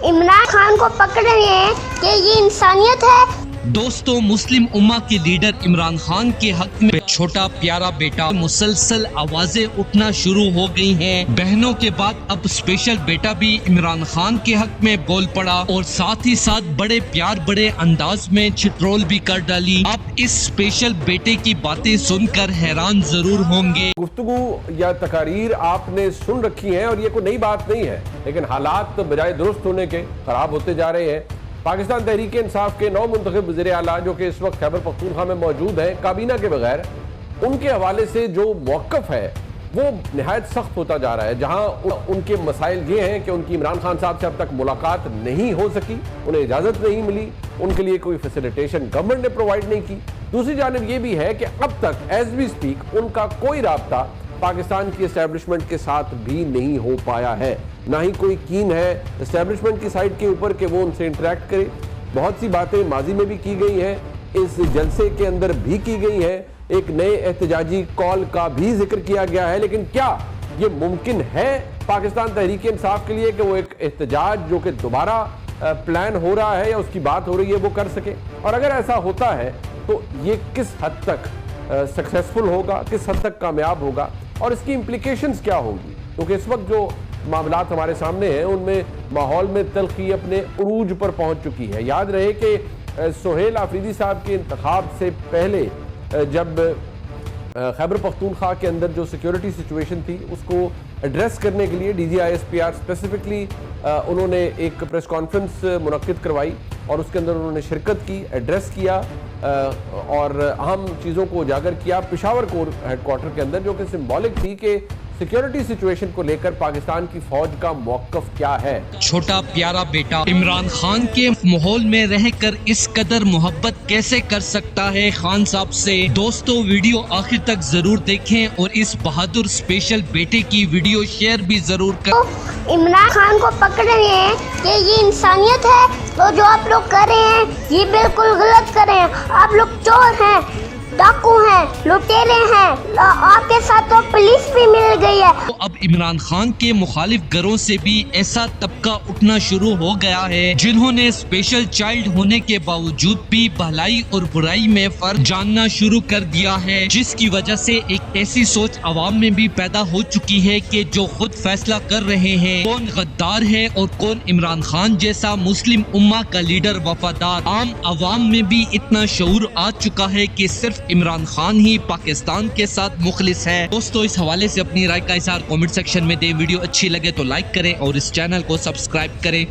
عمران خان کو پکڑ رہے ہیں کہ یہ انسانیت ہے۔ دوستوں، مسلم امہ کے لیڈر عمران خان کے حق میں چھوٹا پیارا بیٹا مسلسل آوازیں اٹھنا شروع ہو گئی ہیں۔ بہنوں کے بعد اب اسپیشل بیٹا بھی عمران خان کے حق میں بول پڑا اور ساتھ ہی ساتھ بڑے پیار بڑے انداز میں چٹرول بھی کر ڈالی۔ اب اس اسپیشل بیٹے کی باتیں سن کر حیران ضرور ہوں گے۔ گفتگو یا تقاریر آپ نے سن رکھی ہیں اور یہ کوئی نئی بات نہیں ہے، لیکن حالات بجائے درست ہونے کے خراب ہوتے جا رہے ہیں۔ پاکستان تحریک انصاف کے نو منتخب وزیر اعلیٰ جو کہ اس وقت خیبر پختونخوا میں موجود ہیں کابینہ کے بغیر، ان کے حوالے سے جو موقف ہے وہ نہایت سخت ہوتا جا رہا ہے، جہاں ان کے مسائل یہ ہیں کہ ان کی عمران خان صاحب سے اب تک ملاقات نہیں ہو سکی، انہیں اجازت نہیں ملی، ان کے لیے کوئی فیسیلیٹیشن گورنمنٹ نے پرووائڈ نہیں کی۔ دوسری جانب یہ بھی ہے کہ اب تک ایز وی سپیک ان کا کوئی رابطہ پاکستان کی اسٹیبلشمنٹ کے ساتھ بھی نہیں ہو پایا ہے، نہ ہی کوئی کین ہے اسٹیبلشمنٹ کی سائٹ کے اوپر کہ وہ ان سے انٹریکٹ کرے۔ بہت سی باتیں ماضی میں بھی کی گئی ہیں، اس جلسے کے اندر بھی کی گئی ہیں، ایک نئے احتجاجی کال کا بھی ذکر کیا گیا ہے، لیکن کیا یہ ممکن ہے پاکستان تحریک انصاف کے لیے کہ وہ ایک احتجاج جو کہ دوبارہ پلان ہو رہا ہے یا اس کی بات ہو رہی ہے وہ کر سکے؟ اور اگر ایسا ہوتا ہے تو یہ کس حد تک سکسیسفل ہوگا، کس حد تک کامیاب ہوگا اور اس کی امپلیکیشنز کیا ہوں گی؟ کیونکہ اس وقت جو معاملات ہمارے سامنے ہیں ان میں ماحول میں تلخی اپنے عروج پر پہنچ چکی ہے۔ یاد رہے کہ سہیل آفریدی صاحب کے انتخاب سے پہلے جب خیبر پختونخوا کے اندر جو سیکیورٹی سچویشن تھی اس کو ایڈریس کرنے کے لیے D G I S P R specifically انہوں نے ایک پریس کانفرنس منعقد کروائی اور اس کے اندر انہوں نے شرکت کی، ایڈریس کیا اور اہم چیزوں کو اجاگر کیا پشاور کور ہیڈ کوارٹر کے اندر، جو کہ سمبولک تھی کہ سیکیورٹی سچویشن کو لے کر پاکستان کی فوج کا موقف کیا ہے۔ چھوٹا پیارا بیٹا عمران خان کے ماحول میں رہ کر اس قدر محبت کیسے کر سکتا ہے خان صاحب سے؟ دوستو، ویڈیو آخر تک ضرور دیکھیں اور اس بہادر اسپیشل بیٹے کی ویڈیو شیئر بھی ضرور کریں۔ عمران خان کو پکڑ رہے ہیں کہ یہ انسانیت ہے، تو جو آپ لوگ کر رہے ہیں یہ بالکل غلط کر رہے ہیں۔ آپ لوگ چور ہیں، ڈاکو ہیں، لٹیرے ہیں، آپ کے ساتھ تو پولیس بھی مل گئی ہے۔ اب عمران خان کے مخالف گھروں سے بھی ایسا طبقہ اٹھنا شروع ہو گیا ہے جنہوں نے اسپیشل چائلڈ ہونے کے باوجود بھی بھلائی اور برائی میں فرق جاننا شروع کر دیا ہے، جس کی وجہ سے ایک ایسی سوچ عوام میں بھی پیدا ہو چکی ہے کہ جو خود فیصلہ کر رہے ہیں کون غدار ہے اور کون عمران خان جیسا مسلم امہ کا لیڈر وفادار۔ عام عوام میں بھی اتنا شعور آ چکا ہے کہ صرف عمران خان ہی پاکستان کے ساتھ مخلص ہے۔ دوستو، اس حوالے سے اپنی رائے کا اظہار کامنٹ سیکشن میں دیں۔ ویڈیو اچھی لگے تو لائک کریں اور اس چینل کو سبسکرائب کریں۔